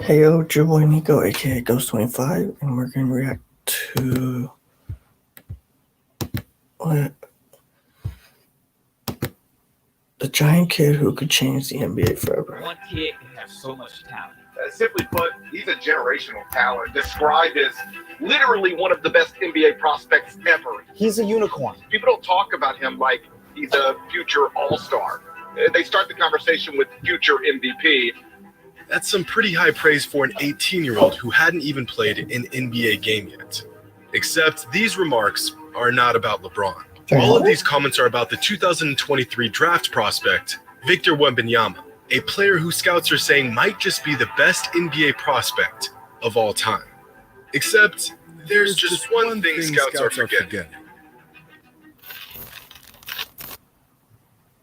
Hey yo, it's your boy Nico, aka Ghost25, and we're gonna react to what the giant kid who could change the NBA forever. One kid can have so much talent. Simply put, he's a generational talent, described as literally one of the best NBA prospects ever. He's a unicorn. People don't talk about him like he's a future all-star. They start the conversation with future MVP. That's some pretty high praise for an 18-year-old who hadn't even played an NBA game yet. Except these remarks are not about LeBron. All of these comments are about the 2023 draft prospect, Victor Wembanyama, a player who scouts are saying might just be the best NBA prospect of all time. Except there's just one thing scouts are forgetting.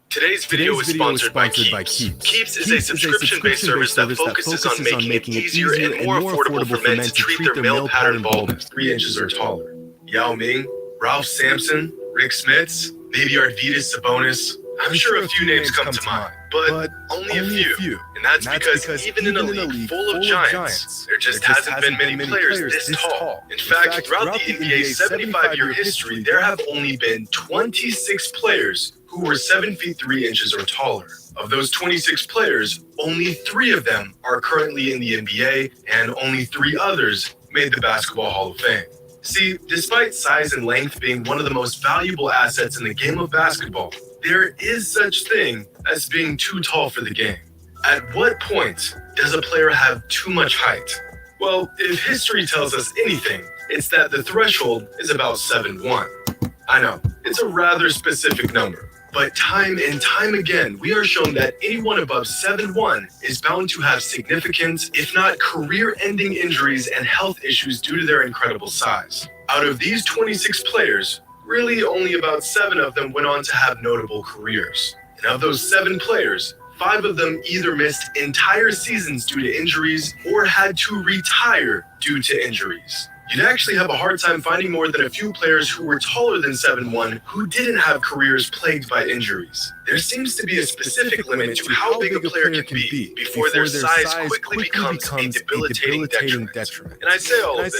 Today's video is sponsored by Keeps. Keeps is a subscription-based service that focuses on making it easier and more affordable for men to treat their male pattern baldness 3 inches or taller. Yao Ming, Ralph Sampson, Rick Smits, maybe Arvydas Sabonis. I'm sure a few names come to mind, but only a few. And that's because even in a league full of giants, there just hasn't been many players this tall. In fact, throughout the NBA's 75-year history, there have only been 26 players who were 7 feet 3 inches or taller. Of those 26 players, only 3 of them are currently in the NBA, and only 3 others made the Basketball Hall of Fame. See, despite size and length being one of the most valuable assets in the game of basketball, there is such thing as being too tall for the game. At what point does a player have too much height? Well, if history tells us anything, it's that the threshold is about 7'1". I know, it's a rather specific number, but time and time again, we are shown that anyone above 7'1" is bound to have significant, if not career-ending injuries and health issues due to their incredible size. Out of these 26 players, really only about 7 of them went on to have notable careers. And of those 7 players, 5 of them either missed entire seasons due to injuries or had to retire due to injuries. You'd actually have a hard time finding more than a few players who were taller than 7'1" who didn't have careers plagued by injuries. There seems to be a specific limit to how big a player can be before their size quickly becomes a debilitating detriment. And I say all of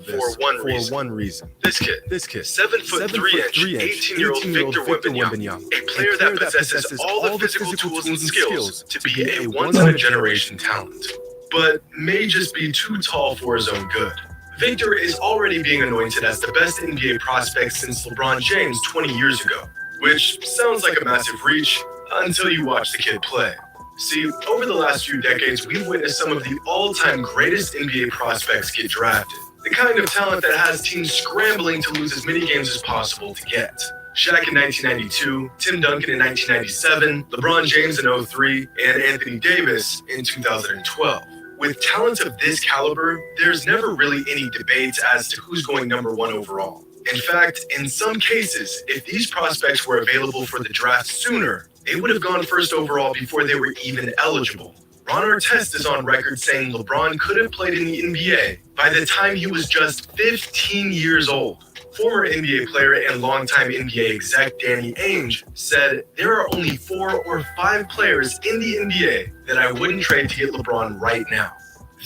this for one reason. This kid, 7 foot 3 inch, 18-year-old Victor Wembanyama, a player that possesses all the physical tools and skills to be a once-in-a-generation talent, but may just be too tall for his own good. Victor is already being anointed as the best NBA prospect since LeBron James 20 years ago, which sounds like a massive reach until you watch the kid play. See, over the last few decades, we've witnessed some of the all-time greatest NBA prospects get drafted, the kind of talent that has teams scrambling to lose as many games as possible to get. Shaq in 1992, Tim Duncan in 1997, LeBron James in 03, and Anthony Davis in 2012. With talent of this caliber, there's never really any debate as to who's going number 1 overall. In fact, in some cases, if these prospects were available for the draft sooner, they would have gone first overall before they were even eligible. Ron Artest is on record saying LeBron could have played in the NBA by the time he was just 15 years old. Former NBA player and longtime NBA exec Danny Ainge said, "There are only 4 or 5 players in the NBA that I wouldn't trade to get LeBron right now."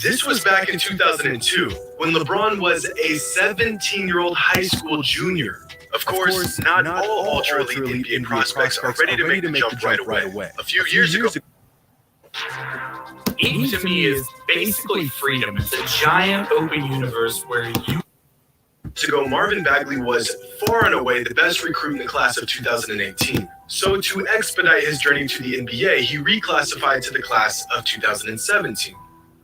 This was back in 2002, when LeBron was a 17-year-old high school junior. Of course, not all ultra-elite NBA prospects are ready to make the jump right away. A few years ago, Eden to me is basically freedom. It's a giant open universe where you Marvin Bagley was far and away the best recruit in the class of 2018. So to expedite his journey to the NBA, he reclassified to the class of 2017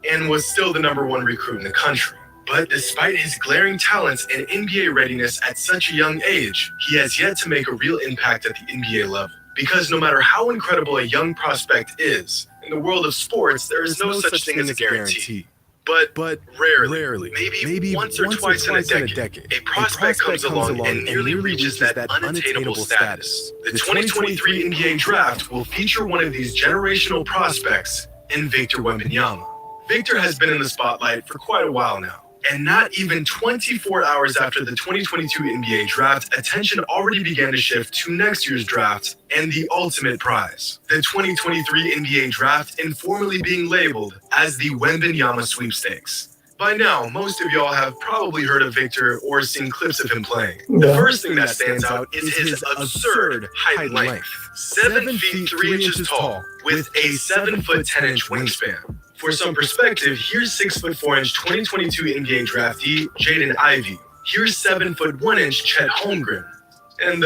and was still the number 1 recruit in the country. But despite his glaring talents and NBA readiness at such a young age, he has yet to make a real impact at the NBA level. Because no matter how incredible a young prospect is, in the world of sports, there is no such thing as a guarantee. But rarely, maybe once or twice in a decade, a prospect comes along and nearly reaches that unattainable status. The 2023 NBA draft will feature one of these generational prospects in Victor Wembanyama. Victor has been in the spotlight for quite a while now, And not even 24 hours after the 2022 NBA draft, attention already began to shift to next year's draft and the ultimate prize, the 2023 NBA draft, informally being labeled as the Wembanyama Sweepstakes. By now, most of y'all have probably heard of Victor or seen clips of him playing. The Yeah. first thing that stands out is his absurd height length. 7 feet 3 inches tall with a 7 foot 10 inch wingspan. For some perspective, here's 6 foot 4 inch 2022 NBA draftee Jaden Ivey. Here's 7 foot 1 inch Chet Holmgren. And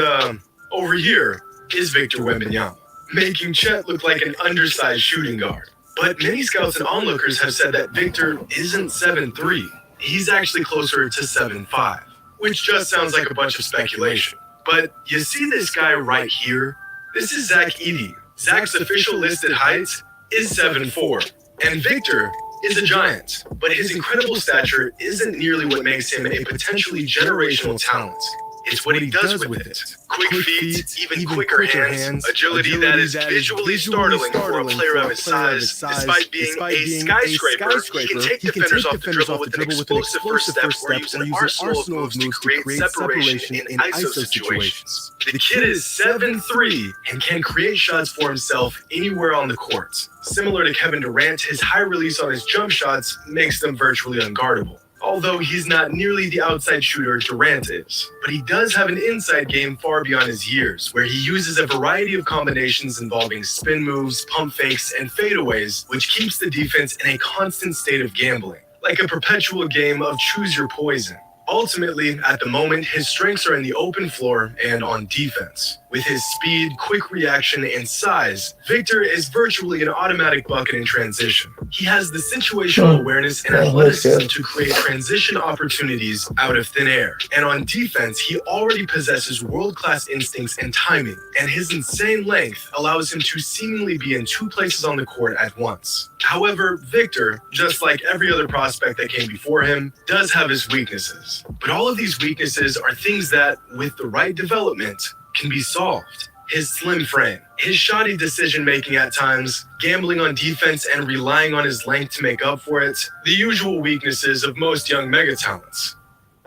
over here is Victor Wembanyama, making Chet look like an undersized shooting guard. But many scouts and onlookers have said that Victor isn't 7'3". He's actually closer to 7'5", which just sounds like a bunch of speculation. But you see this guy right here? This is Zach Edey. Zach's official listed height is 7'4", and Victor is a giant. But his incredible stature isn't nearly what makes him a potentially generational talent. It's what he does with it. Quick feet, even quicker hands, agility that is visually startling for a player of his size. Despite being a skyscraper, he can take defenders off the dribble with an explosive first step or use an arsenal of moves to create separation in ISO situations. The kid is 7'3" and can create shots for himself anywhere on the court. Similar to Kevin Durant, his high release on his jump shots makes them virtually unguardable. Although he's not nearly the outside shooter Durant is. But he does have an inside game far beyond his years, where he uses a variety of combinations involving spin moves, pump fakes, and fadeaways, which keeps the defense in a constant state of gambling, like a perpetual game of choose your poison. Ultimately, at the moment, his strengths are in the open floor and on defense. With his speed, quick reaction, and size, Victor is virtually an automatic bucket in transition. He has the situational awareness and athleticism to create transition opportunities out of thin air. And on defense, he already possesses world-class instincts and timing, and his insane length allows him to seemingly be in 2 places on the court at once. However, Victor, just like every other prospect that came before him, does have his weaknesses. But all of these weaknesses are things that, with the right development, can be solved. His slim frame, his shoddy decision-making at times, gambling on defense and relying on his length to make up for it, the usual weaknesses of most young mega-talents.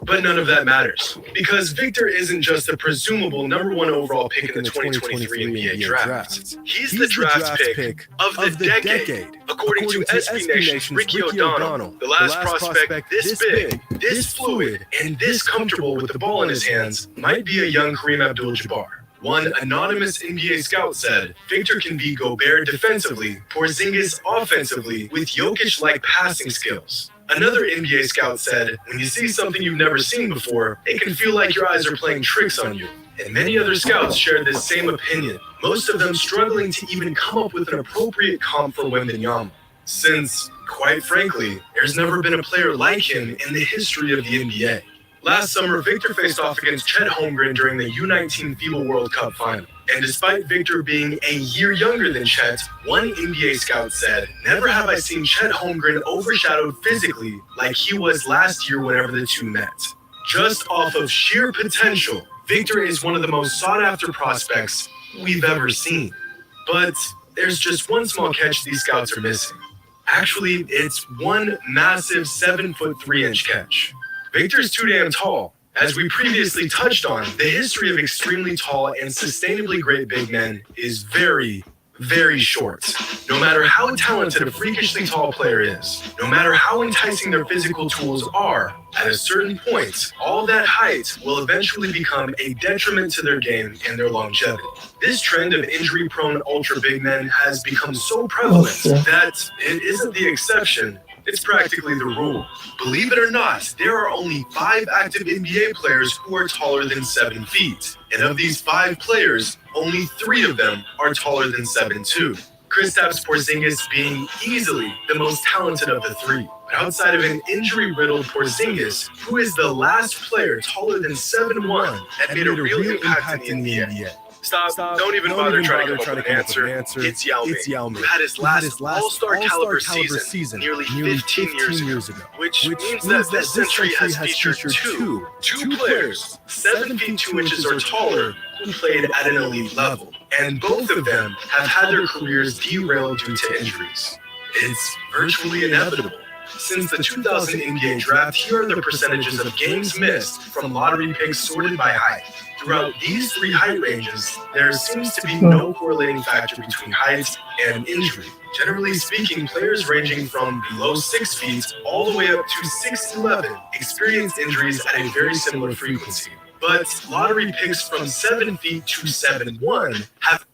But none of that matters, because Victor isn't just a presumable number 1 overall pick in the 2023 NBA draft. He's the draft pick of the decade, according to SB Nation's Ricky O'Donnell. The last prospect this big, this fluid, and this comfortable with the ball in his hands might be a young Kareem Abdul-Jabbar. One anonymous NBA scout said, Victor can be Gobert defensively, Porzingis offensively, with Jokic-like passing skills. Another NBA scout said, when you see something you've never seen before, it can feel like your eyes are playing tricks on you. And many other scouts shared this same opinion, most of them struggling to even come up with an appropriate comp for Wembanyama. Since, quite frankly, there's never been a player like him in the history of the NBA. Last summer, Victor faced off against Chet Holmgren during the U19 FIBA World Cup final. And despite Victor being a year younger than Chet, one NBA scout said, never have I seen Chet Holmgren overshadowed physically like he was last year whenever the two met. Just off of sheer potential, Victor is one of the most sought-after prospects we've ever seen. But there's just one small catch these scouts are missing. Actually, it's one massive 7'3" catch. Victor's too damn tall. As we previously touched on, the history of extremely tall and sustainably great big men is very, very short. No matter how talented a freakishly tall player is, no matter how enticing their physical tools are, at a certain point, all that height will eventually become a detriment to their game and their longevity. This trend of injury-prone ultra big men has become so prevalent that it isn't the exception, it's practically the rule. Believe it or not, there are only 5 active NBA players who are taller than 7 feet. And of these 5 players, only 3 of them are taller than 7'2". Kristaps Porzingis being easily the most talented of the 3. But outside of an injury-riddled Porzingis, who is the last player taller than 7'1" that made a real impact in the NBA? Stop. Don't even bother trying to come up with an answer. It's Yao Ming, who had his last All-Star caliber season nearly 15 years ago, which means that this century has featured two players, 7 feet 2 inches or taller, who played at an elite level. And both of them have had their careers derailed due to injuries. It's virtually inevitable. Since the 2000 NBA draft, here are the percentages of games missed from lottery picks sorted by height. Throughout these three height ranges, there seems to be no correlating factor between height and injury. Generally speaking, players ranging from below 6 feet all the way up to 6'11" experience injuries at a very similar frequency. But lottery picks from 7 feet to 7'1" have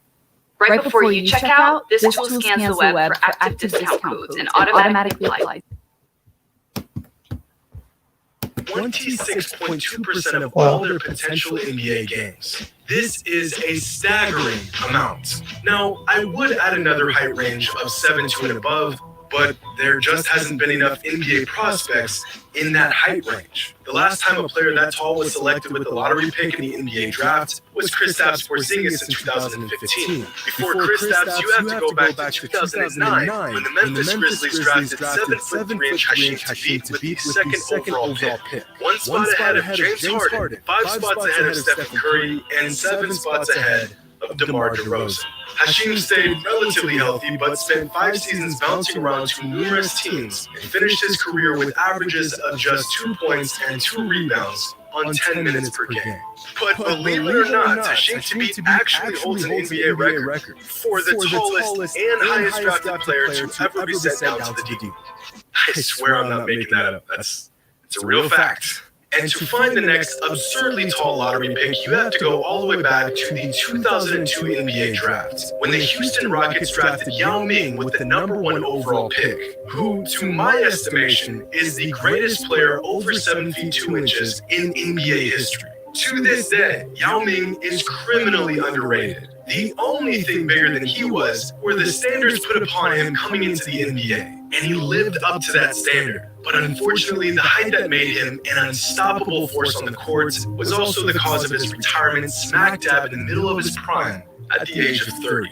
Right before you check out, this tool scans the web for active discount codes and automatically applies. 26.2% of all their potential NBA games. This is a staggering amount. Now, I would add another height range of 7'2" and above, but there just hasn't been enough NBA prospects in that height range. The last time a player that tall was selected with a lottery pick in the NBA draft was Kristaps Porzingis in 2015. Before Kristaps, you have to go back to 2009 when the Memphis Grizzlies drafted 7'3" Hasheem Thabeet with the second overall pick. One spot ahead of James Harden, 5 spots ahead of Stephen Curry, and 7 spots ahead of DeMar DeRozan. Hasheem stayed relatively healthy, but spent 5 seasons bouncing around to numerous teams and finished his career with averages of just 2 points and 2 rebounds on 10 minutes per game. But believe it or not, Hasheem Thabeet actually holds an NBA record for the tallest and highest drafted player to ever be sent down to the deep. I swear I'm not making that up. It's a real fact. And to find the next absurdly tall lottery pick, you have to go all the way back to the 2002 NBA draft, when the Houston Rockets drafted Yao Ming with the #1 overall pick, who, to my estimation, is the greatest player over 7 feet 2 inches in NBA history. To this day, Yao Ming is criminally underrated. The only thing bigger than he was were the standards put upon him coming into the NBA, and he lived up to that standard. But unfortunately, the height that made him an unstoppable force on the courts was also the cause of his retirement smack dab in the middle of his prime at the age of 30.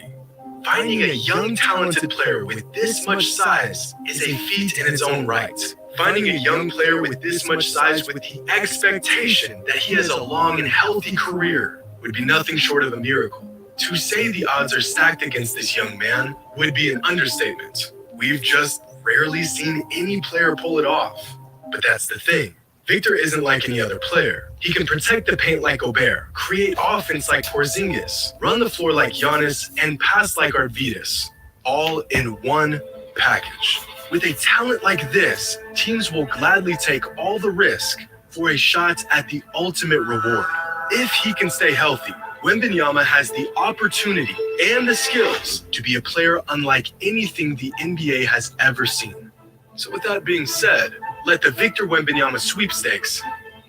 Finding a young, talented player with this much size is a feat in its own right. Finding a young player with this much size with the expectation that he has a long and healthy career would be nothing short of a miracle. To say the odds are stacked against this young man would be an understatement. We've just rarely seen any player pull it off. But that's the thing. Victor isn't like any other player. He can protect the paint like Gobert, create offense like Porzingis, run the floor like Giannis, and pass like Arvydas, all in one package. With a talent like this, teams will gladly take all the risk for a shot at the ultimate reward. If he can stay healthy, Wembanyama has the opportunity and the skills to be a player unlike anything the NBA has ever seen. So with that being said, let the Victor Wembanyama sweepstakes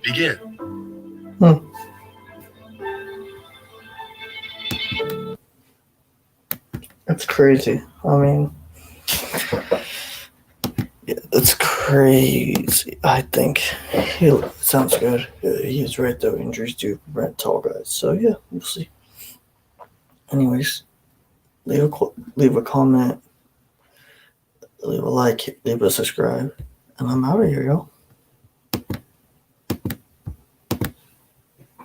begin. That's crazy. I mean, yeah, that's crazy. I think he sounds good. He's right though. Injuries do prevent tall guys. So yeah, we'll see. Anyways, leave a comment, leave a like, leave a subscribe, and I'm out of here, y'all.